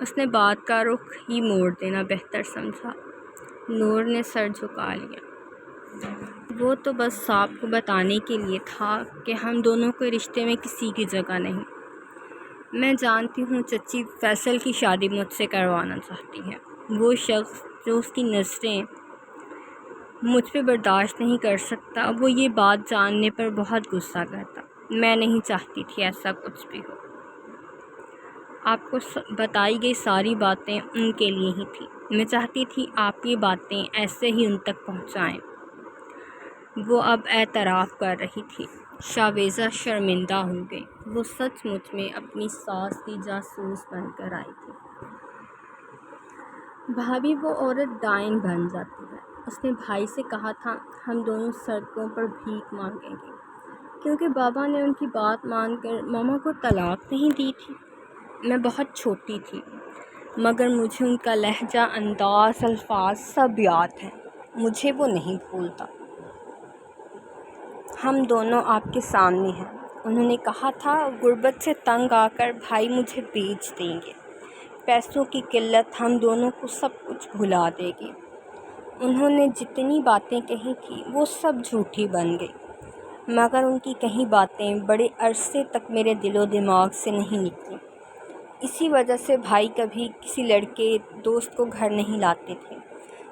اس نے بات کا رخ ہی موڑ دینا بہتر سمجھا۔ نور نے سر جھکا لیا۔ وہ تو بس آپ کو بتانے کے لیے تھا کہ ہم دونوں کے رشتے میں کسی کی جگہ نہیں۔ میں جانتی ہوں چچی فیصل کی شادی مجھ سے کروانا چاہتی ہے۔ وہ شخص جو اس کی نظریں مجھ پہ برداشت نہیں کر سکتا، وہ یہ بات جاننے پر بہت غصہ کرتا۔ میں نہیں چاہتی تھی ایسا کچھ بھی ہو۔ آپ کو بتائی گئی ساری باتیں ان کے لیے ہی تھیں۔ میں چاہتی تھی آپ یہ باتیں ایسے ہی ان تک پہنچائیں۔ وہ اب اعتراف کر رہی تھی۔ شاویزہ شرمندہ ہو گئی۔ وہ سچ مچ میں اپنی ساس کی جاسوس بن کر آئی تھی۔ بھابھی وہ عورت ڈائن بن جاتی ہے۔ اس نے بھائی سے کہا تھا ہم دونوں سڑکوں پر بھیک مانگیں گے، کیونکہ بابا نے ان کی بات مان کر ماما کو طلاق نہیں دی تھی۔ میں بہت چھوٹی تھی، مگر مجھے ان کا لہجہ، انداز، الفاظ سب یاد ہیں۔ مجھے وہ نہیں بھولتا۔ ہم دونوں آپ کے سامنے ہیں۔ انہوں نے کہا تھا غربت سے تنگ آ کر بھائی مجھے بیچ دیں گے۔ پیسوں کی قلت ہم دونوں کو سب کچھ بھلا دے گی۔ انہوں نے جتنی باتیں کہی تھی وہ سب جھوٹی بن گئی، مگر ان کی کہی باتیں بڑے عرصے تک میرے دل و دماغ سے نہیں نکلیں۔ اسی وجہ سے بھائی کبھی کسی لڑکے دوست کو گھر نہیں لاتے تھے۔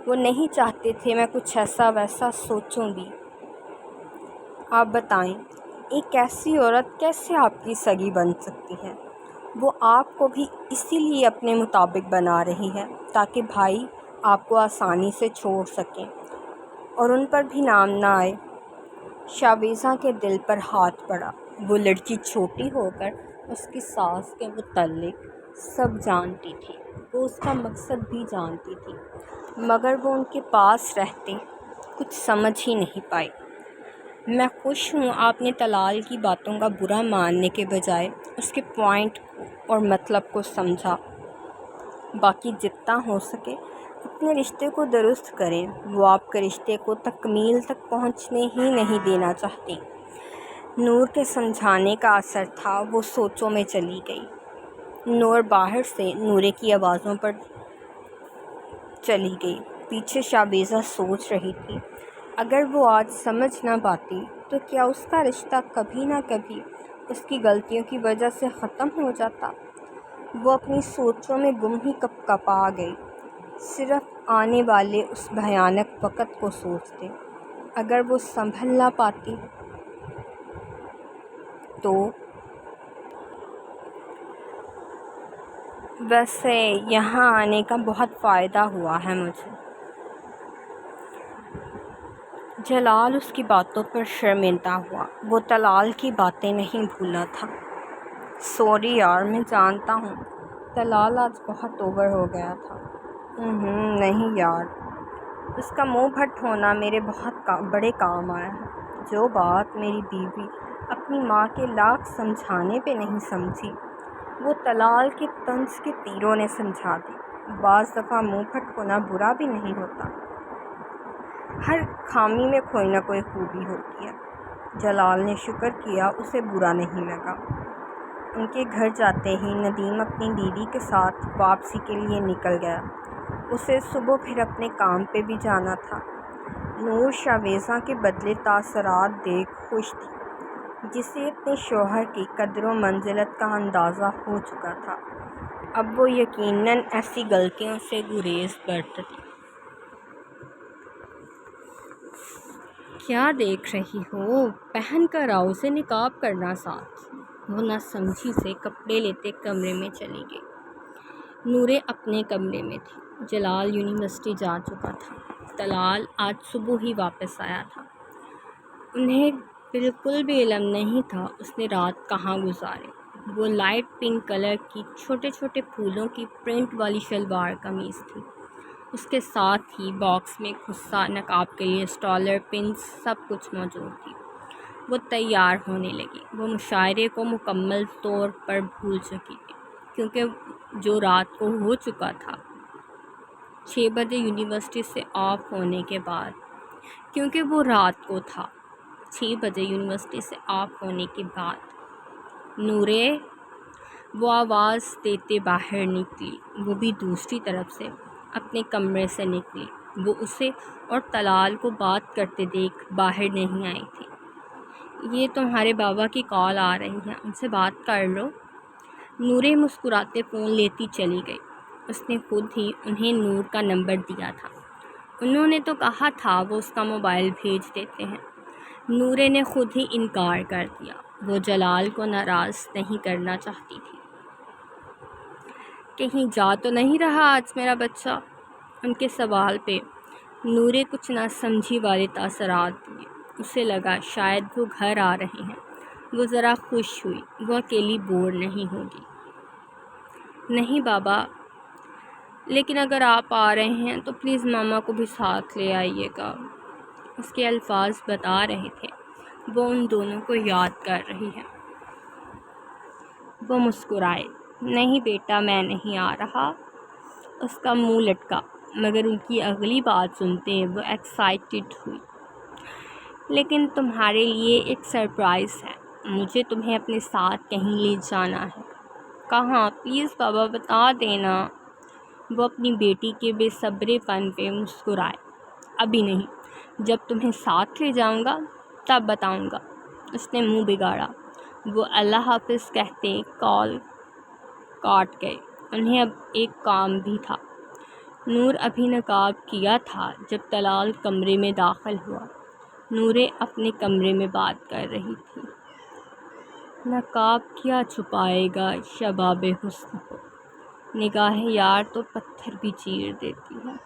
وہ نہیں چاہتے تھے میں کچھ ایسا ویسا سوچوں بھی۔ آپ بتائیں ایک ایسی عورت کیسے آپ کی سگی بن سکتی ہے؟ وہ آپ کو بھی اسی لیے اپنے مطابق بنا رہی ہے تاکہ بھائی آپ کو آسانی سے چھوڑ سکیں اور ان پر بھی نام نہ آئے۔ شاویزہ کے دل پر ہاتھ پڑا۔ وہ لڑکی چھوٹی ہو کر اس کی ساس کے متعلق سب جانتی تھی۔ وہ اس کا مقصد بھی جانتی تھی، مگر وہ ان کے پاس رہتے کچھ سمجھ ہی نہیں پائی۔ میں خوش ہوں آپ نے طلال کی باتوں کا برا ماننے کے بجائے اس کے پوائنٹ اور مطلب کو سمجھا۔ باقی جتنا ہو سکے اپنے رشتے کو درست کریں۔ وہ آپ کے رشتے کو تکمیل تک پہنچنے ہی نہیں دینا چاہتی۔ نور کے سمجھانے کا اثر تھا۔ وہ سوچوں میں چلی گئی۔ نور باہر سے نورے کی آوازوں پر چلی گئی۔ پیچھے شاویزہ سوچ رہی تھی اگر وہ آج سمجھ نہ پاتی تو کیا اس کا رشتہ کبھی نہ کبھی اس کی غلطیوں کی وجہ سے ختم ہو جاتا۔ وہ اپنی سوچوں میں گم ہی کپا گئی، صرف آنے والے اس بھیانک وقت کو سوچتے۔ اگر وہ سنبھل نہ پاتی تو ویسے یہاں آنے کا بہت فائدہ ہوا ہے مجھے۔ جلال اس کی باتوں پر شرمندہ ہوا۔ وہ طلال کی باتیں نہیں بھولا تھا۔ سوری یار، میں جانتا ہوں طلال آج بہت اوور ہو گیا تھا۔ نہیں یار، اس کا منہ پھٹ ہونا میرے بہت بڑے کام آیا ہے۔ جو بات میری بیوی اپنی ماں کے لاکھ سمجھانے پہ نہیں سمجھی، وہ طلال کے طنز کے تیروں نے سمجھا دی۔ بعض دفعہ منہ پھٹ ہونا برا بھی نہیں ہوتا، ہر خامی میں کوئی نہ کوئی خوبی ہوتی ہے۔ جلال نے شکر کیا اسے برا نہیں لگا۔ ان کے گھر جاتے ہی ندیم اپنی دیدی کے ساتھ واپسی کے لیے نکل گیا۔ اسے صبح پھر اپنے کام پہ بھی جانا تھا۔ نور شاویزہ کے بدلے تاثرات دیکھ خوش تھی، جسے اپنے شوہر کی قدر و منزلت کا اندازہ ہو چکا تھا۔ اب وہ یقیناً ایسی غلطیوں سے گریز برتتی۔ کیا دیکھ رہی ہو؟ پہن کر آؤ، اسے نقاب کرنا ساتھ۔ وہ نہ سمجھی سے کپڑے لیتے کمرے میں چلی گئی۔ نورے اپنے کمرے میں تھی۔ جلال یونیورسٹی جا چکا تھا۔ طلال آج صبح ہی واپس آیا تھا۔ انہیں بالکل بھی علم نہیں تھا اس نے رات کہاں گزاری۔ وہ لائٹ پنک کلر کی چھوٹے چھوٹے پھولوں کی پرنٹ والی شلوار قمیض تھی۔ اس کے ساتھ ہی باکس میں خصہ نقاب کے لیے اسٹالر، پنس سب کچھ موجود تھی۔ وہ تیار ہونے لگی۔ وہ مشاعرے کو مکمل طور پر بھول چکی تھی، کیونکہ جو رات کو ہو چکا تھا 6 بجے یونیورسٹی سے آف ہونے کے بعد، کیونکہ وہ رات کو تھا 6 بجے یونیورسٹی سے آف ہونے کے بعد۔ نورے، وہ آواز دیتے باہر نکلی، وہ بھی دوسری طرف سے اپنے کمرے سے نکلی۔ وہ اسے اور طلال کو بات کرتے دیکھ باہر نہیں آئی تھی۔ یہ تمہارے بابا کی کال آ رہی ہے، ان سے بات کر لو۔ نورے مسکراتے فون لیتی چلی گئی۔ اس نے خود ہی انہیں نور کا نمبر دیا تھا، انہوں نے تو کہا تھا وہ اس کا موبائل بھیج دیتے ہیں۔ نورے نے خود ہی انکار کر دیا، وہ جلال کو ناراض نہیں کرنا چاہتی تھی۔ کہیں جا تو نہیں رہا آج میرا بچہ؟ ان کے سوال پہ نورے کچھ نہ سمجھی والے تاثرات دیے۔ اسے لگا شاید وہ گھر آ رہے ہیں۔ وہ ذرا خوش ہوئی، وہ اکیلی بور نہیں ہوگی۔ نہیں بابا، لیکن اگر آپ آ رہے ہیں تو پلیز ماما کو بھی ساتھ لے آئیے گا۔ اس کے الفاظ بتا رہے تھے وہ ان دونوں کو یاد کر رہی ہے۔ وہ مسکرائے، نہیں بیٹا میں نہیں آ رہا۔ اس کا منہ لٹکا، مگر ان کی اگلی بات سنتے وہ ایکسائٹڈ ہوئی۔ لیکن تمہارے لیے ایک سرپرائز ہے، مجھے تمہیں اپنے ساتھ کہیں لے جانا ہے۔ کہاں؟ پلیز بابا بتا دینا۔ وہ اپنی بیٹی کے بے صبرے پن پہ مسکرائے۔ ابھی نہیں، جب تمہیں ساتھ لے جاؤں گا تب بتاؤں گا۔ اس نے منہ بگاڑا۔ وہ اللہ حافظ کہتے کال کاٹ گئے۔ انہیں اب ایک کام بھی تھا۔ نور ابھی نقاب کیا تھا جب طلال کمرے میں داخل ہوا۔ نورے اپنے کمرے میں بات کر رہی تھی۔ نقاب کیا چھپائے گا شباب حسن کو، نگاہ یار تو پتھر بھی چیر دیتی ہے۔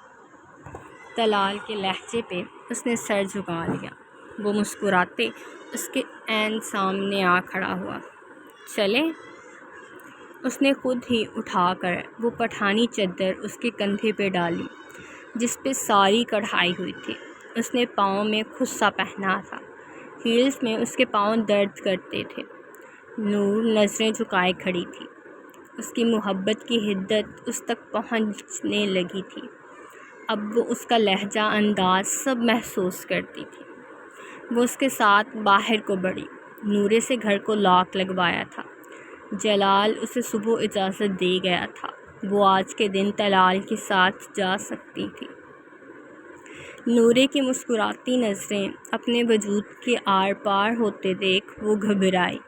طلال کے لہجے پہ اس نے سر جھکا لیا۔ وہ مسکراتے اس کے عین سامنے آ کھڑا ہوا۔ چلیں؟ اس نے خود ہی اٹھا کر وہ پٹھانی چادر اس کے کندھے پہ ڈالی جس پہ ساری کڑھائی ہوئی تھی۔ اس نے پاؤں میں خصا پہنا تھا، ہیلز میں اس کے پاؤں درد کرتے تھے۔ نور نظریں جھکائے کھڑی تھی، اس کی محبت کی حدت اس تک پہنچنے لگی تھی۔ اب وہ اس کا لہجہ انداز سب محسوس کرتی تھی۔ وہ اس کے ساتھ باہر کو بڑھی۔ نورے سے گھر کو لاک لگوایا تھا۔ جلال اسے صبح اجازت دے گیا تھا، وہ آج کے دن طلال کے ساتھ جا سکتی تھی۔ نورے کی مسکراتی نظریں اپنے وجود کے آر پار ہوتے دیکھ وہ گھبرائی۔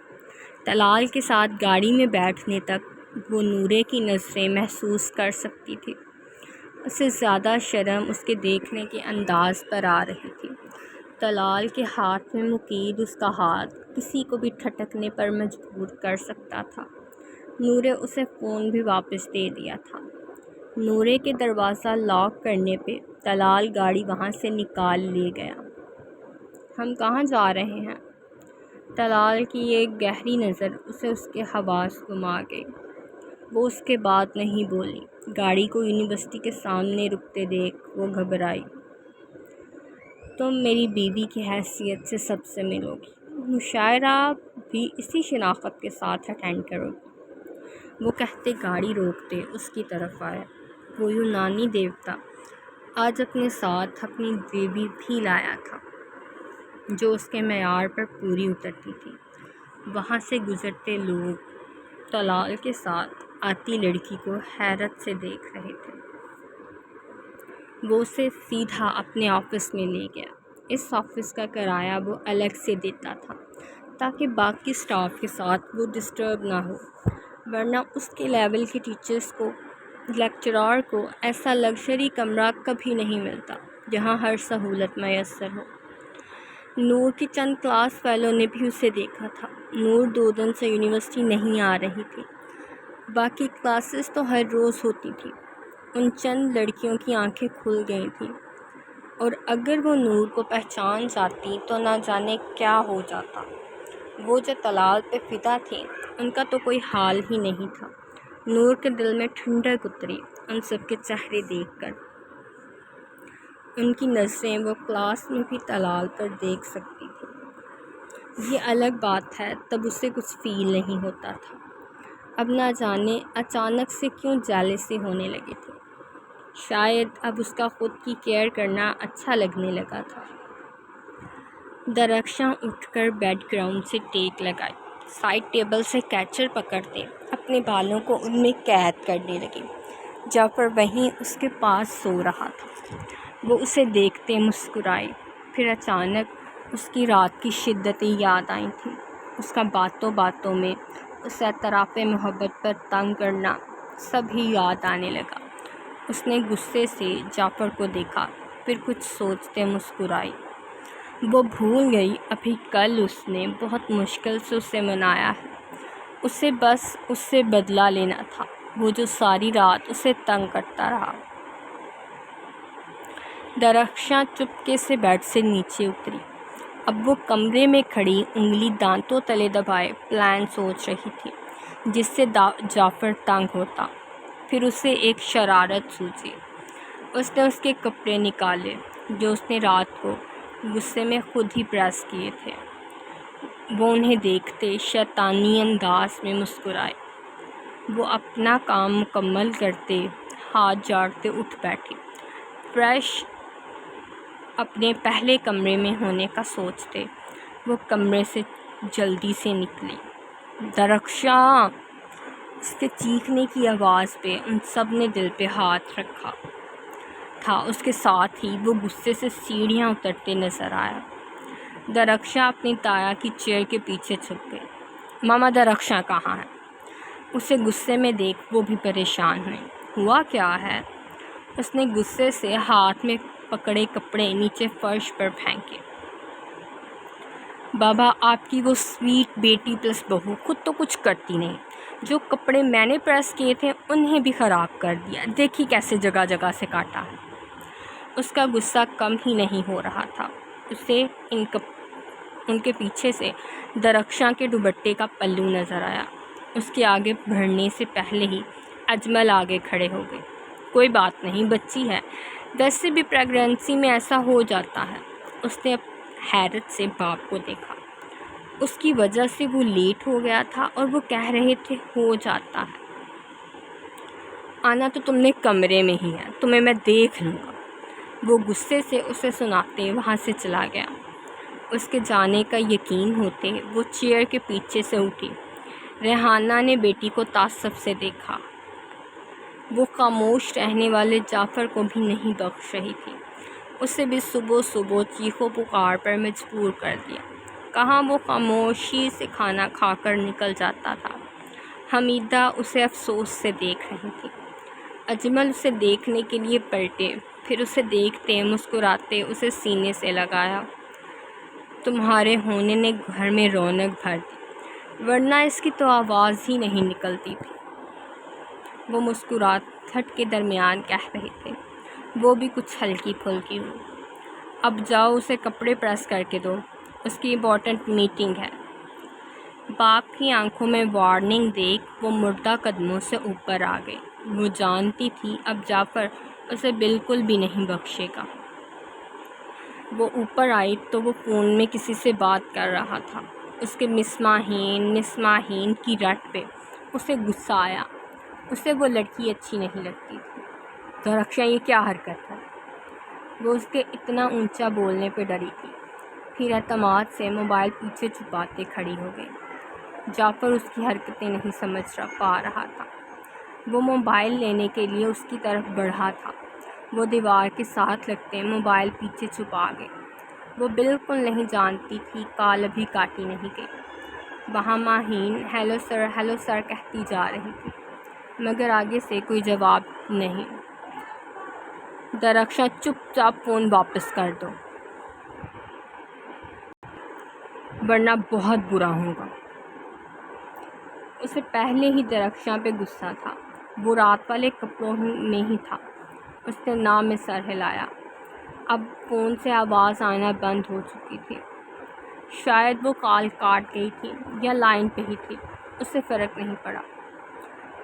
طلال کے ساتھ گاڑی میں بیٹھنے تک وہ نورے کی نظریں محسوس کر سکتی تھی۔ اسے زیادہ شرم اس کے دیکھنے کے انداز پر آ رہی تھی۔ طلال کے ہاتھ میں مقید اس کا ہاتھ کسی کو بھی ٹھٹکنے پر مجبور کر سکتا تھا۔ نورے اسے فون بھی واپس دے دیا تھا۔ نورے کے دروازہ لاک کرنے پہ طلال گاڑی وہاں سے نکال لے گیا۔ ہم کہاں جا رہے ہیں؟ طلال کی ایک گہری نظر اسے اس کے حواس گما گئی۔ وہ اس کے بعد نہیں بولی۔ گاڑی کو یونیورسٹی کے سامنے رکتے دیکھ وہ گھبرائی۔ تم میری بیوی کی حیثیت سے سب سے ملو گی، مشاعرہ بھی اسی شناخت کے ساتھ اٹینڈ کرو گی۔ وہ کہتے گاڑی روکتے اس کی طرف آیا۔ وہ یونانی دیوتا آج اپنے ساتھ اپنی دیوی بھی لایا تھا جو اس کے معیار پر پوری اترتی تھی۔ وہاں سے گزرتے لوگ طلال کے ساتھ آتی لڑکی کو حیرت سے دیکھ رہے تھے۔ وہ اسے سیدھا اپنے آفس میں لے گیا۔ اس آفس کا کرایہ وہ الگ سے دیتا تھا تاکہ باقی سٹاف کے ساتھ وہ ڈسٹرب نہ ہو، ورنہ اس کے لیول کے ٹیچرز کو، لیکچرار کو ایسا لگژری کمرہ کبھی نہیں ملتا جہاں ہر سہولت میسر ہو۔ نور کی چند کلاس فیلو نے بھی اسے دیکھا تھا۔ نور 2 دن سے یونیورسٹی نہیں آ رہی تھی، باقی کلاسز تو ہر روز ہوتی تھی۔ ان چند لڑکیوں کی آنکھیں کھل گئی تھیں، اور اگر وہ نور کو پہچان جاتی تو نہ جانے کیا ہو جاتا۔ وہ جو طلال پہ فدا تھیں ان کا تو کوئی حال ہی نہیں تھا۔ نور کے دل میں ٹھنڈک اتری ان سب کے چہرے دیکھ کر۔ ان کی نظریں وہ کلاس میں بھی طلال پر دیکھ سکتی تھی۔ یہ الگ بات ہے تب اسے کچھ فیل نہیں ہوتا تھا، اب نہ جانے اچانک سے کیوں جیلسی ہونے لگی تھی۔ شاید اب اس کا خود کی کیئر کرنا اچھا لگنے لگا تھا۔ درخشاں اٹھ کر بیک گراؤنڈ سے ٹیک لگائی، سائڈ ٹیبل سے کیچر پکڑتے اپنے بالوں کو ان میں قید کرنے لگی۔ جعفر وہیں اس کے پاس سو رہا تھا۔ وہ اسے دیکھتے مسکرائی۔ پھر اچانک اس کی رات کی شدتیں یاد آئی تھیں۔ اس کا باتوں باتوں میں اسے اطراف محبت پر تنگ کرنا سب ہی یاد آنے لگا۔ اس نے غصے سے جعفر کو دیکھا، پھر کچھ سوچتے مسکرائی۔ وہ بھول گئی ابھی کل اس نے بہت مشکل سے اسے منایا ہے۔ اسے بس اس سے بدلہ لینا تھا، وہ جو ساری رات اسے تنگ کرتا رہا۔ درخشاں چپکے سے بیڈ سے نیچے اتری۔ اب وہ کمرے میں کھڑی انگلی دانتوں تلے دبائے پلان سوچ رہی تھی جس سے جعفر تنگ ہوتا۔ پھر اسے ایک شرارت سوچی۔ اس نے اس کے کپڑے نکالے جو اس نے رات کو غصے میں خود ہی پریس کیے تھے۔ وہ انہیں دیکھتے شیطانی انداز میں مسکرائے۔ وہ اپنا کام مکمل کرتے ہاتھ جھاڑتے اٹھ بیٹھی۔ فریش اپنے پہلے کمرے میں ہونے کا سوچتے وہ کمرے سے جلدی سے نکلی۔ درخشاں! اس کے چیخنے کی آواز پہ ان سب نے دل پہ ہاتھ رکھا تھا۔ اس کے ساتھ ہی وہ غصے سے سیڑھیاں اترتے نظر آیا۔ درخشاں اپنی تایا کی چیئر کے پیچھے چھپ گئی۔ ماما درخشاں کہاں ہے؟ اسے غصے میں دیکھ وہ بھی پریشان ہوئی۔ ہوا کیا ہے؟ اس نے غصے سے ہاتھ میں پکڑے کپڑے نیچے فرش پر پھینکے۔ بابا، آپ کی وہ سویٹ بیٹی پلس بہو خود تو کچھ کرتی نہیں۔ جو کپڑے میں نے پریس کیے تھے انہیں بھی خراب کر دیا۔ دیکھی کیسے جگہ جگہ سے کاٹا ہے۔ اس کا غصہ کم ہی نہیں ہو رہا تھا۔ اسے ان کے پیچھے سے درخشاں کے دوپٹے کا پلو نظر آیا۔ اس کے آگے بڑھنے سے پہلے ہی اجمل آگے کھڑے ہو گئے۔ کوئی بات نہیں، بچی ہے، ویسے بھی پریگننسی میں ایسا ہو جاتا ہے۔ اس نے حیرت سے باپ کو دیکھا۔ اس کی وجہ سے وہ لیٹ ہو گیا تھا اور وہ کہہ رہے تھے ہو جاتا ہے۔ آنا تو تم نے کمرے میں ہی ہے، تمہیں میں دیکھ لوں گا۔ وہ غصے سے اسے سناتے وہاں سے چلا گیا۔ اس کے جانے کا یقین ہوتے وہ چیئر کے پیچھے سے اٹھی۔ ریحانہ نے بیٹی کو تعصب سے دیکھا۔ وہ خاموش رہنے والے جعفر کو بھی نہیں بخش رہی تھی۔ اسے بھی صبح صبح چیخو پکار پر مجبور کر دیا۔ کہاں وہ خاموشی سے کھانا کھا کر نکل جاتا تھا۔ حمیدہ اسے افسوس سے دیکھ رہی تھی۔ اجمل اسے دیکھنے کے لیے پلٹے، پھر اسے دیکھتے مسکراتے اسے سینے سے لگایا۔ تمہارے ہونے نے گھر میں رونق بھر دی، ورنہ اس کی تو آواز ہی نہیں نکلتی تھی۔ وہ مسکراہٹ کے درمیان کہہ رہے تھے۔ وہ بھی کچھ ہلکی پھلکی ہوئی۔ اب جاؤ اسے کپڑے پریس کر کے دو، اس کی امپورٹنٹ میٹنگ ہے۔ باپ کی آنکھوں میں وارننگ دیکھ وہ مردہ قدموں سے اوپر آ گئی۔ وہ جانتی تھی اب جعفر اسے بالکل بھی نہیں بخشے گا۔ وہ اوپر آئی تو وہ فون میں کسی سے بات کر رہا تھا۔ اس کے مس ماہین کی رٹ پہ اسے غصہ آیا۔ اسے وہ لڑکی اچھی نہیں لگتی تھی۔ درخشاں، یہ کیا حرکت ہے؟ وہ اس کے اتنا اونچا بولنے پہ ڈری تھی۔ پھر اعتماد سے موبائل پیچھے چھپاتے کھڑی ہو گئی۔ جعفر اس کی حرکتیں نہیں سمجھ پا رہا تھا۔ وہ موبائل لینے کے لیے اس کی طرف بڑھا تھا۔ وہ دیوار کے ساتھ لگتے موبائل پیچھے چھپا گئے۔ وہ بالکل نہیں جانتی تھی کال ابھی کاٹی نہیں گئی۔ وہاں ماہین ہیلو سر کہتی جا رہی تھی، مگر آگے سے کوئی جواب نہیں۔ درخشاں، چپ چاپ فون واپس کر دو ورنہ بہت برا ہوگا۔ اسے پہلے ہی درخشاں پہ غصہ تھا۔ وہ رات والے کپڑوں میں ہی تھا۔ اس نے نام میں سر ہلایا۔ اب فون سے آواز آنا بند ہو چکی تھی۔ شاید وہ کال کاٹ گئی تھی یا لائن پہ ہی تھی، اسے فرق نہیں پڑا۔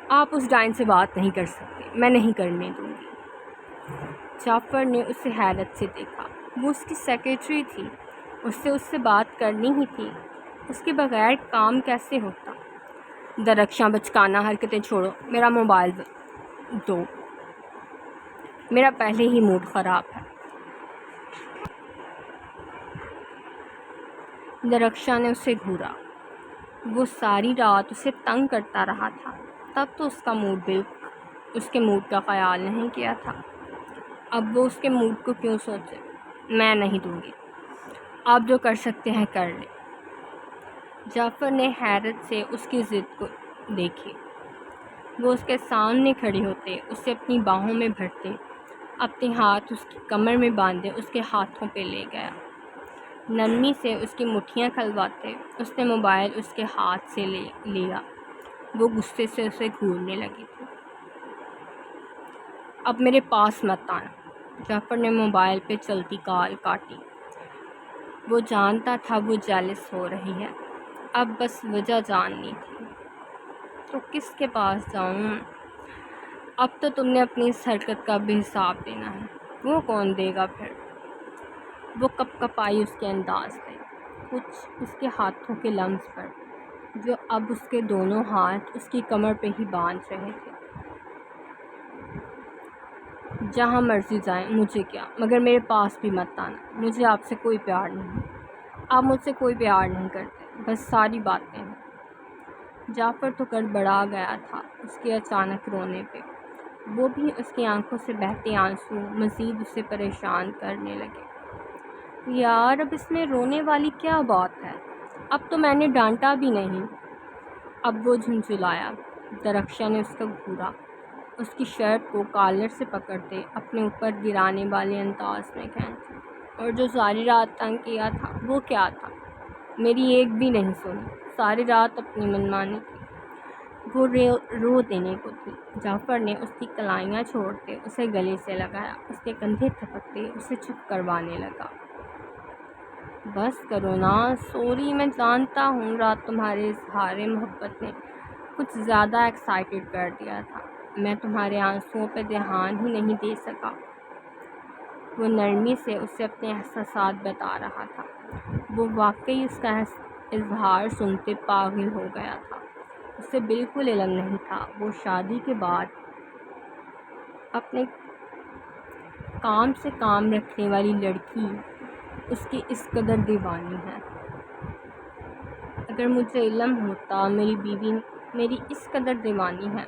آپ اس ڈائن سے بات نہیں کر سکتے، میں نہیں کرنے دوں گی۔ جعفر نے اسے حیرت سے دیکھا۔ وہ اس کی سیکرٹری تھی، اس سے بات کرنی ہی تھی۔ اس کے بغیر کام کیسے ہوتا؟ درخشاں، بچکانہ حرکتیں چھوڑو، میرا موبائل دو، میرا پہلے ہی موڈ خراب ہے۔ درخشاں نے اسے گھورا۔ وہ ساری رات اسے تنگ کرتا رہا تھا، تب تو اس کے موڈ کا خیال نہیں کیا تھا۔ اب وہ اس کے موڈ کو کیوں سوچے؟ میں نہیں دوں گی، آپ جو کر سکتے ہیں کر لیں۔ جعفر نے حیرت سے اس کی ضد کو دیکھی۔ وہ اس کے سامنے کھڑے ہوتے، اسے اپنی باہوں میں بھرتے، اپنے ہاتھ اس کی کمر میں باندھے اس کے ہاتھوں پہ لے گیا، نرمی سے اس کی مٹھیاں کھلواتے۔ اس نے موبائل اس کے ہاتھ سے لیا، وہ غصے سے اسے گھورنے لگی تھی۔ اب میرے پاس مت آنا۔ جعفر نے موبائل پہ چلتی کال کاٹی۔ وہ جانتا تھا وہ جیلس ہو رہی ہے، اب بس وجہ جاننی تھی۔ تو کس کے پاس جاؤں؟ اب تو تم نے اپنی اس حرکت کا بھی حساب دینا ہے۔ وہ کون دے گا پھر؟ وہ کپ کپائی اس کے انداز پہ، کچھ اس کے ہاتھوں کے لمس پر، جو اب اس کے دونوں ہاتھ اس کی کمر پہ ہی باندھ رہے تھے۔ جہاں مرضی جائیں، مجھے کیا، مگر میرے پاس بھی مت آنا۔ مجھے آپ سے کوئی پیار نہیں، آپ مجھ سے کوئی پیار نہیں کرتے، بس ساری باتیں ہیں۔ جعفر تو گڑبڑا گیا تھا اس کے اچانک رونے پہ۔ وہ بھی اس کی آنکھوں سے بہتے آنسو مزید اسے پریشان کرنے لگے۔ یار اب اس میں رونے والی کیا بات ہے؟ اب تو میں نے ڈانٹا بھی نہیں۔ اب وہ جھنجھلایا۔ درخشاں نے اس کا گھورا، اس کی شرٹ کو کالر سے پکڑتے اپنے اوپر گرانے والے انداز میں کھینچا۔ اور جو ساری رات تنگ کیا تھا وہ کیا تھا؟ میری ایک بھی نہیں سنی، ساری رات اپنی منمانی کی۔ وہ رو دینے کو تھی۔ جعفر نے اس کی کلائیاں چھوڑتے اسے گلے سے لگایا، اس کے کندھے تھپکتے اسے چپ کروانے لگا۔ بس کرو نا، سوری، میں جانتا ہوں رات تمہارے اظہار محبت نے کچھ زیادہ ایکسائٹڈ کر دیا تھا، میں تمہارے آنسوؤں پہ دھیان ہی نہیں دے سکا۔ وہ نرمی سے اسے اپنے احساسات بتا رہا تھا۔ وہ واقعی اس کا اظہار سنتے پاگل ہو گیا تھا۔ اسے بالکل علم نہیں تھا وہ شادی کے بعد اپنے کام سے کام رکھنے والی لڑکی اس کی اس قدر دیوانی ہے۔ اگر مجھے علم ہوتا میری بیوی میری اس قدر دیوانی ہے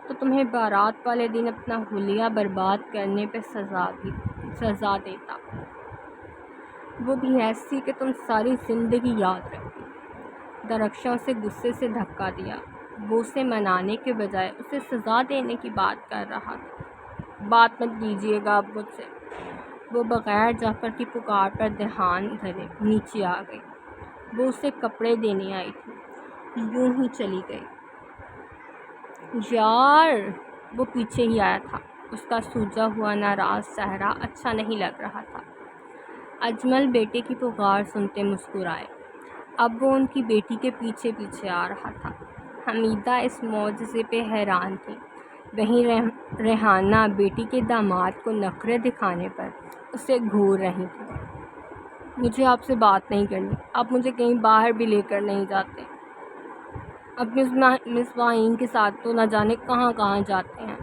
تو تمہیں بارات والے دن اپنا حلیہ برباد کرنے پہ سزا دیتا، وہ بھی ایسی کہ تم ساری زندگی یاد رکھتی۔ درخشاں اسے غصے سے دھکا دیا۔ وہ اسے منانے کے بجائے اسے سزا دینے کی بات کر رہا تھا۔ بات مت کیجیے گا اب مجھ سے۔ وہ بغیر جعفر کی پکار پر دھیان دھرے نیچے آ گئی۔ وہ اسے کپڑے دینے آئی تھی، یوں ہی چلی گئی۔ یار، وہ پیچھے ہی آیا تھا۔ اس کا سوجا ہوا ناراض چہرہ اچھا نہیں لگ رہا تھا۔ اجمل بیٹے کی پکار سنتے مسکرائے۔ اب وہ ان کی بیٹی کے پیچھے پیچھے آ رہا تھا۔ حمیدہ اس معجزے پہ حیران تھی۔ وہیں ریحانہ بیٹی کے داماد کو نخرے دکھانے پر اسے گھور رہی تھی۔ مجھے آپ سے بات نہیں کرنی، آپ مجھے کہیں باہر بھی لے کر نہیں جاتے۔ اب مصباحین کے ساتھ تو نہ جانے کہاں کہاں جاتے ہیں۔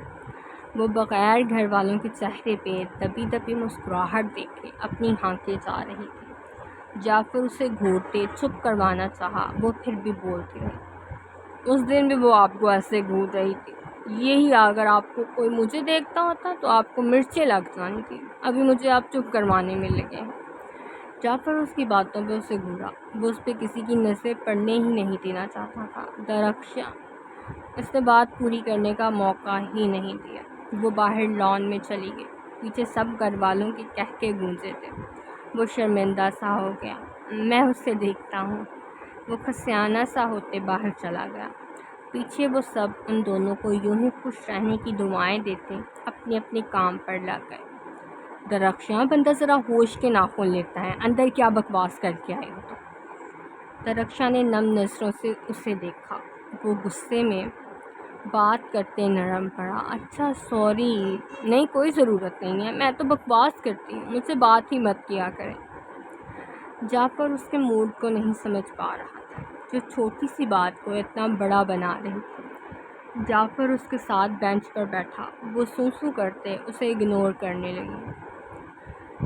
وہ بغیر گھر والوں کے چہرے پہ دبی دبی مسکراہٹ دیکھے اپنی ہانکے جا رہی تھی۔ جعفر اسے گھورتے چپ کروانا چاہا، وہ پھر بھی بولتی رہی۔ اس دن بھی وہ آپ کو ایسے گھور رہی تھی، یہی اگر آپ کو کوئی مجھے دیکھتا ہوتا تو آپ کو مرچیں لگ جانی تھی، ابھی مجھے آپ چپ کروانے میں لگے ہیں۔ جعفر اس کی باتوں پہ اسے گھورا۔ وہ اس پہ کسی کی نظریں پڑنے ہی نہیں دینا چاہتا تھا۔ درخشاں اس نے بات پوری کرنے کا موقع ہی نہیں دیا۔ وہ باہر لان میں چلی گئی۔ پیچھے سب گھر والوں کے کہکے گونجے تھے۔ وہ شرمندہ سا ہو گیا۔ میں اسے دیکھتا ہوں، وہ خسیانہ سا ہوتے باہر چلا گیا۔ پیچھے وہ سب ان دونوں کو یوں ہی خوش رہنے کی دعائیں دیتے اپنے اپنے کام پر لگ گئے۔ درخشاں، بندہ ذرا ہوش کے ناخن لیتا ہے، اندر کیا بکواس کر کے آئے ہو تو؟ درخشاں نے نم نظروں سے اسے دیکھا۔ وہ غصے میں بات کرتے نرم پڑا۔ اچھا سوری، نہیں کوئی ضرورت نہیں ہے، میں تو بکواس کرتی ہوں، مجھ سے بات ہی مت کیا کریں۔ جعفر اس کے موڈ کو نہیں سمجھ پا رہا تھا، جو چھوٹی سی بات کو اتنا بڑا بنا رہی تھی۔ جعفر اس کے ساتھ بینچ پر بیٹھا۔ وہ سوں کرتے اسے اگنور کرنے لگی۔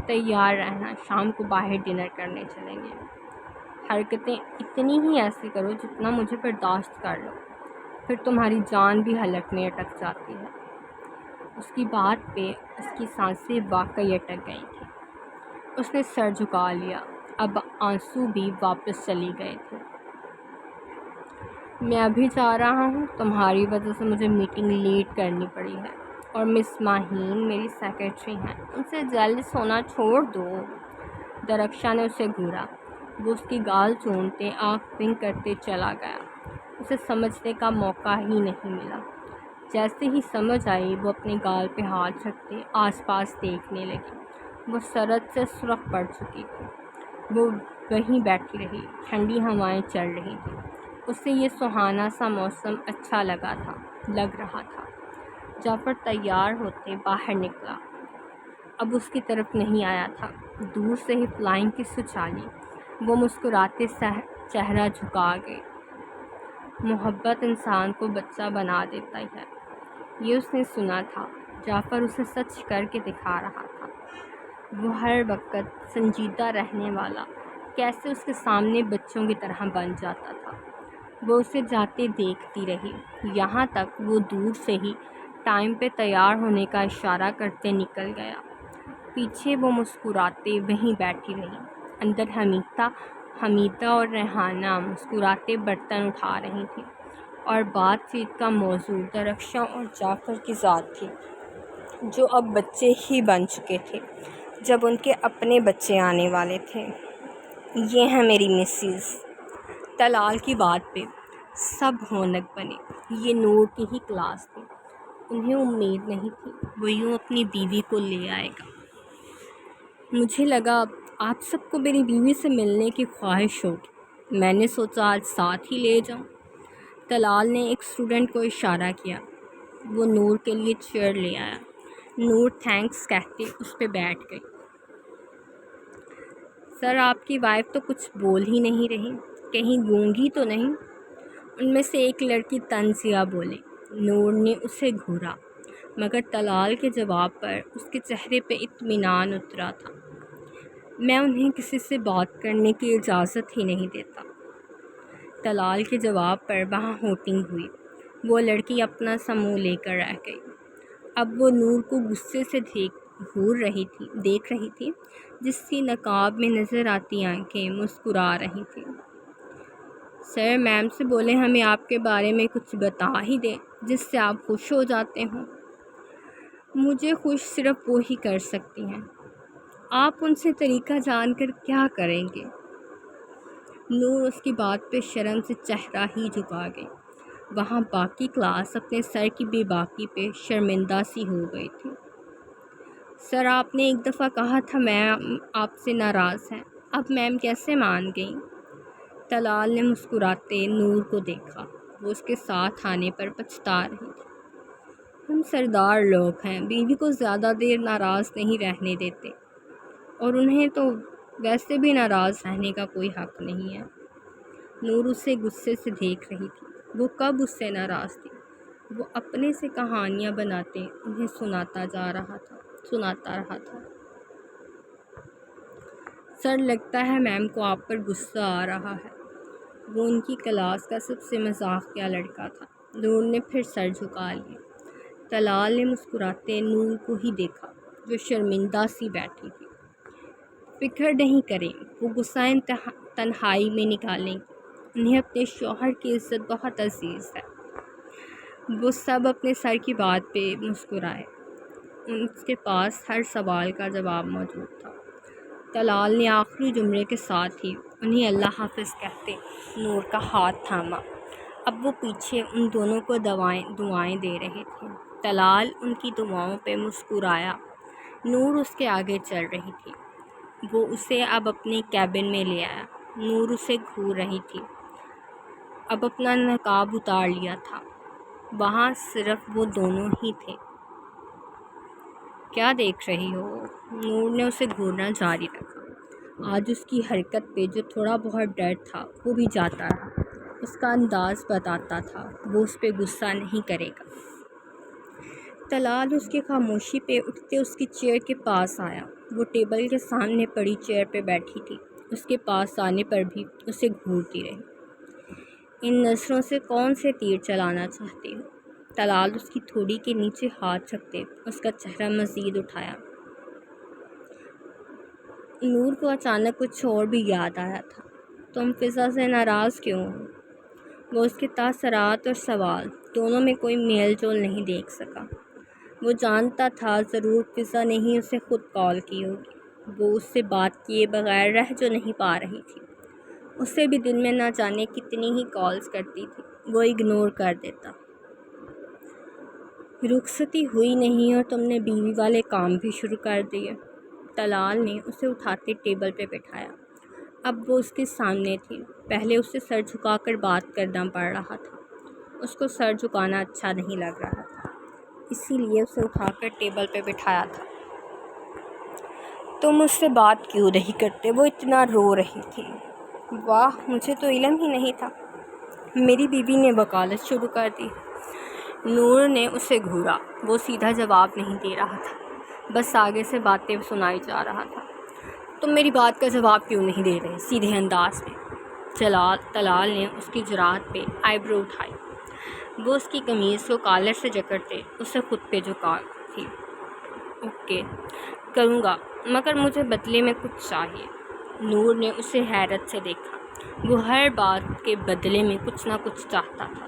تیار رہنا، شام کو باہر ڈنر کرنے چلیں گے۔ حرکتیں اتنی ہی ایسی کرو جتنا مجھے برداشت کر لو، پھر تمہاری جان بھی حلق میں اٹک جاتی ہے۔ اس کی بات پہ اس کی سانسیں واقعی اٹک گئی تھیں۔ اس نے سر جھکا لیا، اب آنسو بھی واپس چلی گئے تھے۔ میں ابھی جا رہا ہوں، تمہاری وجہ سے مجھے میٹنگ لیٹ کرنی پڑی ہے، اور مس ماہین میری سیکرٹری ہیں، ان سے جیلس ہونا چھوڑ دو۔ درخشاں نے اسے گھورا۔ وہ اس کی گال چومتے آنکھ بند کرتے چلا گیا۔ اسے سمجھنے کا موقع ہی نہیں ملا۔ جیسے ہی سمجھ آئی وہ اپنے گال پہ ہاتھ رکھتے آس پاس دیکھنے لگی۔ وہ سرد سے سرخ پڑ چکی تھی۔ وہ وہیں بیٹھی رہی، ٹھنڈی ہوائیں چل رہی تھیں۔ اسے یہ سہانا سا موسم اچھا لگ رہا تھا۔ جعفر تیار ہوتے باہر نکلا، اب اس کی طرف نہیں آیا تھا، دور سے ہی فلائنگ کس اچھالی۔ وہ مسکراتے چہرہ جھکا گئے۔ محبت انسان کو بچہ بنا دیتا ہے، یہ اس نے سنا تھا۔ جعفر اسے سچ کر کے دکھا رہا تھا۔ وہ ہر وقت سنجیدہ رہنے والا کیسے اس کے سامنے بچوں کی طرح بن جاتا تھا۔ وہ اسے جاتے دیکھتی رہی، یہاں تک وہ دور سے ہی ٹائم پہ تیار ہونے کا اشارہ کرتے نکل گیا۔ پیچھے وہ مسکراتے وہیں بیٹھی رہی۔ اندر حمیدہ اور ریحانہ مسکراتے برتن اٹھا رہی تھیں، اور بات چیت کا موضوع درخشاں اور جعفر کی ذات تھی، جو اب بچے ہی بن چکے تھے جب ان کے اپنے بچے آنے والے تھے۔ یہ ہیں میری مسز۔ طلال کی بات پہ سب ہونک بنے۔ یہ نور کی ہی کلاس تھی، انہیں امید نہیں تھی وہ یوں اپنی بیوی کو لے آئے گا۔ مجھے لگا آپ سب کو میری بیوی سے ملنے کی خواہش ہوگی، میں نے سوچا آج ساتھ ہی لے جاؤں۔ طلال نے ایک اسٹوڈنٹ کو اشارہ کیا، وہ نور کے لیے چیئر لے آیا۔ نور تھینکس کہتے اس پہ بیٹھ گئی۔ سر آپ کی وائف تو کچھ بول ہی نہیں رہی، کہیں گونگی تو نہیں؟ ان میں سے ایک لڑکی طنزیہ بولے۔ نور نے اسے گھورا، مگر طلال کے جواب پر اس کے چہرے پہ اطمینان اترا تھا۔ میں انہیں کسی سے بات کرنے کی اجازت ہی نہیں دیتا۔ طلال کے جواب پر وہاں ہوٹنگ ہوئی۔ وہ لڑکی اپنا سا منہ لے کر رہ گئی۔ اب وہ نور کو غصے سے دیکھ رہی تھی، جس کی نقاب میں نظر آتی آنکھیں مسکرا رہی تھیں۔ سر میم سے بولیں ہمیں آپ کے بارے میں کچھ بتا ہی دیں جس سے آپ خوش ہو جاتے ہوں۔ مجھے خوش صرف وہ ہی کر سکتی ہیں، آپ ان سے طریقہ جان کر کیا کریں گے؟ نور اس کی بات پہ شرم سے چہرہ ہی جھکا گئی۔ وہاں باقی کلاس اپنے سر کی بے باکی پہ شرمندہ سی ہو گئی تھی۔ سر آپ نے ایک دفعہ کہا تھا میم آپ سے ناراض ہیں، اب میم کیسے مان گئیں؟ طلال نے مسکراتے نور کو دیکھا، وہ اس کے ساتھ آنے پر پچھتا رہی تھی۔ ہم سردار لوگ ہیں، بیوی کو زیادہ دیر ناراض نہیں رہنے دیتے، اور انہیں تو ویسے بھی ناراض رہنے کا کوئی حق نہیں ہے۔ نور اسے غصے سے دیکھ رہی تھی۔ وہ کب اس سے ناراض تھی؟ وہ اپنے سے کہانیاں بناتے انہیں سناتا رہا تھا۔ سر لگتا ہے میم کو آپ پر غصہ آ رہا ہے، وہ ان کی کلاس کا سب سے مذاقیہ لڑکا تھا۔ نور نے پھر سر جھکا لیا۔ طلال نے مسکراتے نور کو ہی دیکھا، جو شرمندہ سی بیٹھی تھی۔ فکر نہیں کریں، وہ غصہ تنہائی میں نکالیں گی، انہیں اپنے شوہر کی عزت بہت عزیز ہے۔ وہ سب اپنے سر کی بات پہ مسکرائے، ان کے پاس ہر سوال کا جواب موجود تھا۔ طلال نے آخری جملے کے ساتھ ہی انہیں اللہ حافظ کہتے نور کا ہاتھ تھاما۔ اب وہ پیچھے ان دونوں کو دعائیں دے رہے تھے۔ طلال ان کی دعاؤں پہ مسکرایا۔ نور اس کے آگے چل رہی تھی۔ وہ اسے اب اپنے کیبن میں لے آیا۔ نور اسے گھور رہی تھی، اب اپنا نقاب اتار لیا تھا، وہاں صرف وہ دونوں ہی تھے۔ کیا دیکھ رہی ہو؟ نور نے اسے گھورنا جاری رکھا۔ آج اس کی حرکت پہ جو تھوڑا بہت ڈر تھا وہ بھی جاتا رہا۔ اس کا انداز بتاتا تھا وہ اس پہ غصہ نہیں کرے گا۔ طلال اس کی خاموشی پہ اٹھتے اس کی چیئر کے پاس آیا۔ وہ ٹیبل کے سامنے پڑی چیئر پہ بیٹھی تھی، اس کے پاس آنے پر بھی اسے گھورتی رہی۔ ان نظروں سے کون سے تیر چلانا چاہتے ہو؟ طلال اس کی تھوڑی کے نیچے ہاتھ رکھتے اس کا چہرہ مزید اٹھایا۔ نور کو اچانک کچھ اور بھی یاد آیا تھا۔ تم فضا سے ناراض کیوں ہو؟ وہ اس کے تاثرات اور سوال دونوں میں کوئی میل جول نہیں دیکھ سکا۔ وہ جانتا تھا ضرور فضا نے ہی اسے خود کال کی ہوگی۔ وہ اس سے بات کیے بغیر رہ جو نہیں پا رہی تھی۔ اسے بھی دن میں نہ جانے کتنی ہی کالز کرتی تھی، وہ اگنور کر دیتا۔ رخصتی ہوئی نہیں اور تم نے بیوی والے کام بھی شروع کر دیے۔ طلال نے اسے اٹھاتے ٹیبل پہ بٹھایا۔ اب وہ اس کے سامنے تھی۔ پہلے اسے سر جھکا کر بات کرنا پڑ رہا تھا۔ اس کو سر جھکانا اچھا نہیں لگ رہا تھا، اسی لیے اسے اٹھا کر ٹیبل پہ بٹھایا تھا۔ تم اس سے بات کیوں نہیں کرتے؟ وہ اتنا رو رہی تھی۔ واہ، مجھے تو علم ہی نہیں تھا۔ میری بیوی نے وکالت شروع کر دی۔ نور نے اسے گھورا۔ وہ سیدھا جواب نہیں دے رہا تھا، بس آگے سے باتیں سنائی جا رہا تھا۔ تم میری بات کا جواب کیوں نہیں دے رہے؟ سیدھے انداز میں۔ طلال نے اس کی جرات پہ آئی برو اٹھائی۔ وہ اس کی قمیض کو کالر سے جکڑتے اسے خود پہ جھکا تھی۔ اوکے، کروں گا، مگر مجھے بدلے میں کچھ چاہیے۔ نور نے اسے حیرت سے دیکھا۔ وہ ہر بات کے بدلے میں کچھ نہ کچھ چاہتا تھا۔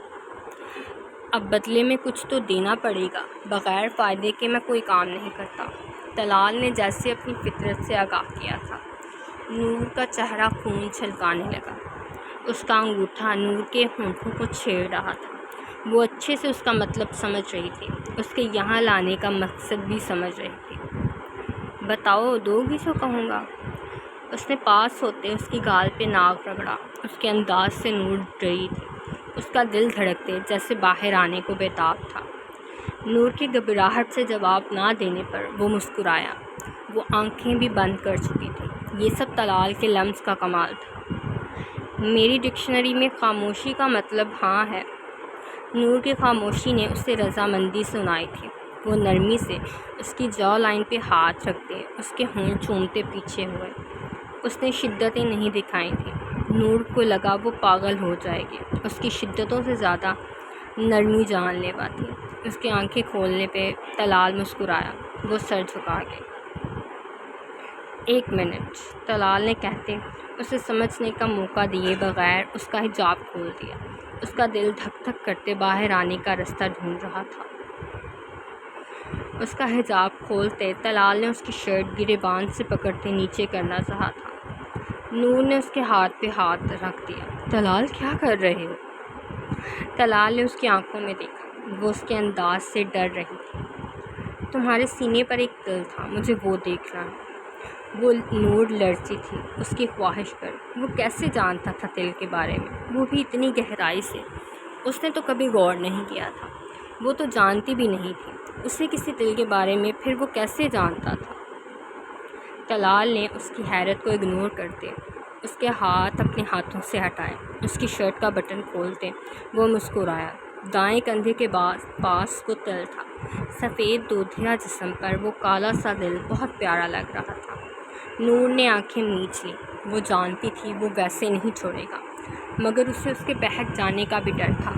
اب بدلے میں کچھ تو دینا پڑے گا، بغیر فائدے کے میں کوئی کام نہیں کرتا۔ طلال نے جیسے اپنی فطرت سے آگاہ کیا تھا۔ نور کا چہرہ خون چھلکانے لگا۔ اس کا انگوٹھا نور کے ہونٹوں کو چھیڑ رہا تھا۔ وہ اچھے سے اس کا مطلب سمجھ رہی تھی، اس کے یہاں لانے کا مقصد بھی سمجھ رہی تھی۔ بتاؤ، دو گی جو کہوں گا؟ اس نے پاس ہوتے اس کی گال پہ ناک رگڑا۔ اس کے انداز سے نور ڈری تھی۔ اس کا دل دھڑکتے جیسے باہر آنے کو بےتاب تھا۔ نور کی گھبراہٹ سے جواب نہ دینے پر وہ مسکرایا۔ وہ آنکھیں بھی بند کر چکی تھی۔ یہ سب طلال کے لمس کا کمال تھا۔ میری ڈکشنری میں خاموشی کا مطلب ہاں ہے۔ نور کی خاموشی نے اسے رضامندی سنائی تھی۔ وہ نرمی سے اس کی جو لائن پہ ہاتھ رکھتے اس کے ہونٹ چومتے پیچھے ہوئے۔ اس نے شدتیں نہیں دکھائی تھیں۔ نور کو لگا وہ پاگل ہو جائے گی۔ اس کی شدتوں سے زیادہ نرمی جان لیوا تھی۔ اس کی آنکھیں کھولنے پہ طلال مسکرایا۔ وہ سر جھکا گئی۔ ایک منٹ، طلال نے کہتے اسے سمجھنے کا موقع دیے بغیر اس کا حجاب کھول دیا۔ اس کا دل دھک دھک کرتے باہر آنے کا رستہ ڈھونڈ رہا تھا۔ اس کا حجاب کھولتے طلال نے اس کی شرٹ گریبان سے پکڑتے نیچے کرنا چاہا تھا۔ نور نے اس کے ہاتھ پہ ہاتھ رکھ دیا۔ طلال، کیا کر رہے ہو؟ طلال نے اس کی آنکھوں میں دیکھا۔ وہ اس کے انداز سے ڈر رہی تھی۔ تمہارے سینے پر ایک دل تھا، مجھے وہ دیکھنا ہے۔ وہ نور لرزی تھی اس کی خواہش پر۔ وہ کیسے جانتا تھا دل کے بارے میں، وہ بھی اتنی گہرائی سے؟ اس نے تو کبھی غور نہیں کیا تھا۔ وہ تو جانتی بھی نہیں تھی اسے کسی دل کے بارے میں، پھر وہ کیسے جانتا تھا؟ طلال نے اس کی حیرت کو اگنور کرتے اس کے ہاتھ اپنے ہاتھوں سے ہٹائے۔ اس کی شرٹ کا بٹن کھولتے وہ مسکرایا۔ دائیں کندھے کے پاس وہ تل تھا۔ سفید دودھیا جسم پر وہ کالا سا دل بہت پیارا لگ رہا تھا۔ نور نے آنکھیں میچ لیں۔ وہ جانتی تھی وہ ویسے نہیں چھوڑے گا، مگر اسے اس کے بہک جانے کا بھی ڈر تھا۔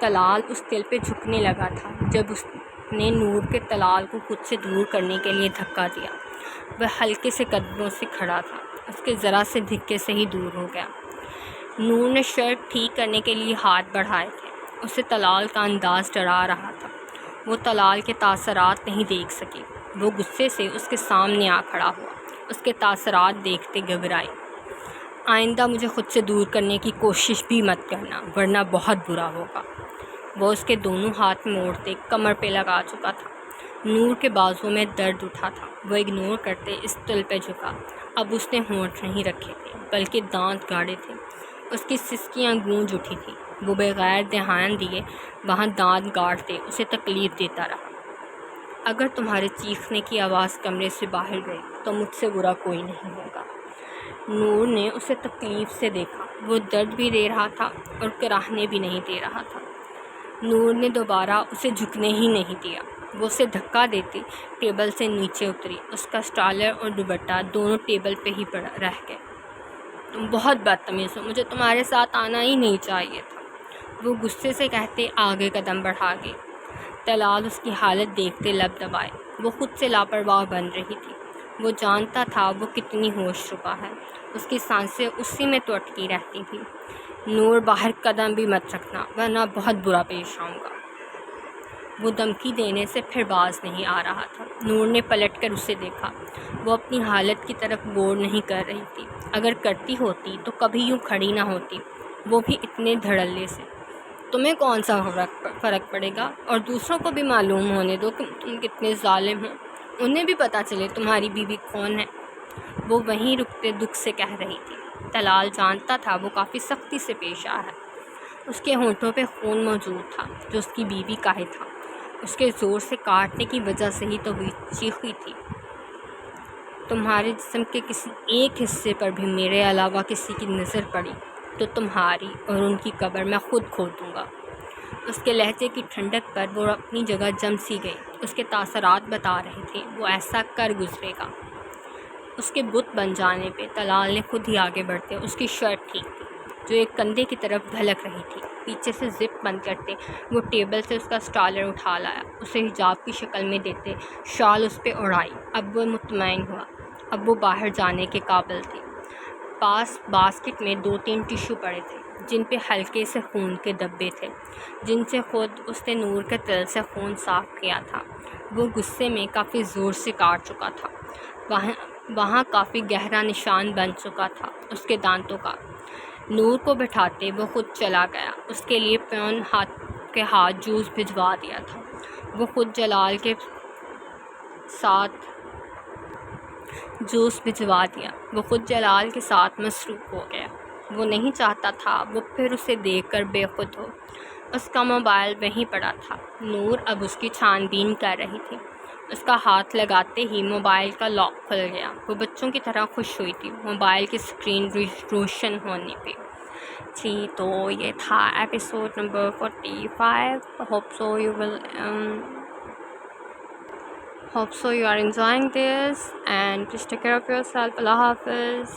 طلال اس دل پہ جھکنے لگا تھا جب اس نے نور کے طلال کو خود سے دور کرنے کے لیے دھکا دیا۔ وہ ہلکے سے قدموں سے کھڑا تھا، اس کے ذرا سے دھکے سے ہی دور ہو گیا۔ نور نے شرٹ ٹھیک کرنے کے لیے ہاتھ بڑھائے تھے۔ اسے طلال کا انداز ڈرا رہا تھا۔ وہ طلال کے تاثرات نہیں دیکھ سکی۔ وہ غصے سے اس کے سامنے آ کھڑا ہوا۔ اس کے تاثرات دیکھتے گھبرائی۔ آئندہ مجھے خود سے دور کرنے کی کوشش بھی مت کرنا، ورنہ بہت برا ہوگا۔ وہ اس کے دونوں ہاتھ موڑتے کمر پہ لگا چکا تھا۔ نور کے بازو میں درد اٹھا تھا۔ وہ اگنور کرتے اس دل پہ جھکا۔ اب اس نے ہونٹ نہیں رکھے تھے بلکہ دانت گاڑے تھے۔ اس کی سسکیاں گونج اٹھی تھیں۔ وہ بغیر دھیان دیے وہاں دانت گاڑتے اسے تکلیف دیتا رہا۔ اگر تمہارے چیخنے کی آواز کمرے سے باہر گئی تو مجھ سے برا کوئی نہیں ہوگا۔ نور نے اسے تکلیف سے دیکھا۔ وہ درد بھی دے رہا تھا اور کراہنے بھی نہیں دے رہا تھا۔ نور نے دوبارہ اسے جھکنے ہی نہیں دیا۔ وہ اسے دھکا دیتی ٹیبل سے نیچے اتری۔ اس کا اسٹالر اور دوپٹہ دونوں ٹیبل پہ ہی رہ گئے۔ تم بہت بدتمیز ہو، مجھے تمہارے ساتھ آنا ہی نہیں چاہیے تھا، وہ غصے سے کہتے آگے قدم بڑھا گئی۔ طلال اس کی حالت دیکھتے لب دبائے، وہ خود سے لاپرواہ بن رہی تھی۔ وہ جانتا تھا وہ کتنی ہوش چکا ہے، اس کی سانسیں اسی میں تو اٹکی رہتی تھیں۔ نور باہر قدم بھی مت رکھنا ورنہ بہت برا پیش آؤں گا۔ وہ دھمکی دینے سے پھر باز نہیں آ رہا تھا۔ نور نے پلٹ کر اسے دیکھا، وہ اپنی حالت کی طرف غور نہیں کر رہی تھی، اگر کرتی ہوتی تو کبھی یوں کھڑی نہ ہوتی، وہ بھی اتنے دھڑلے سے۔ تمہیں کون سا فرق پڑے گا، اور دوسروں کو بھی معلوم ہونے دو کہ تم کتنے ظالم ہو، انہیں بھی پتہ چلے تمہاری بیوی کون ہے، وہ وہیں رکتے دکھ سے کہہ رہی تھی۔ طلال جانتا تھا وہ کافی سختی سے پیش آیا ہے، اس کے ہونٹوں پہ خون موجود تھا جو اس کی بیوی کا ہی تھا، اس کے زور سے کاٹنے کی وجہ سے ہی تو چیخی تھی۔ تمہارے جسم کے کسی ایک حصے پر بھی میرے علاوہ کسی کی نظر پڑی تو تمہاری اور ان کی قبر میں خود کھود دوں گا۔ اس کے لہجے کی ٹھنڈک پر وہ اپنی جگہ جم سی گئی، اس کے تاثرات بتا رہے تھے وہ ایسا کر گزرے گا۔ اس کے بت بن جانے پہ طلال نے خود ہی آگے بڑھتے اس کی شرٹ ٹھیک کی جو ایک کندھے کی طرف دھلک رہی تھی، پیچھے سے زپ بند کرتے وہ ٹیبل سے اس کا اسٹالر اٹھا لایا، اسے حجاب کی شکل میں دیتے شال اس پہ اڑائی۔ اب وہ مطمئن ہوا، اب وہ باہر جانے کے قابل تھی۔ پاس باسکٹ میں 2-3 ٹشو پڑے تھے جن پہ ہلکے سے خون کے دھبے تھے، جن سے خود اس نے نور کے دل سے خون صاف کیا تھا۔ وہ غصے میں کافی زور سے کاٹ چکا تھا، وہاں کافی گہرا نشان بن چکا تھا اس کے دانتوں کا۔ نور کو بٹھاتے وہ خود چلا گیا، اس کے لیے پیون کے ہاتھ جوس بھجوا دیا تھا۔ وہ خود جلال کے ساتھ مصروف ہو گیا۔ وہ نہیں چاہتا تھا وہ پھر اسے دیکھ کر بے خود ہو۔ اس کا موبائل وہیں پڑا تھا، نور اب اس کی چھان بین کر رہی تھی۔ اس کا ہاتھ لگاتے ہی موبائل کا لاک کھل گیا۔ وہ بچوں کی طرح خوش ہوئی تھی موبائل کی اسکرین روشن ہونے پہ تھی۔ تو یہ تھا episode number 45۔ hope so you are enjoying this and please take care of yourself. اللہ حافظ.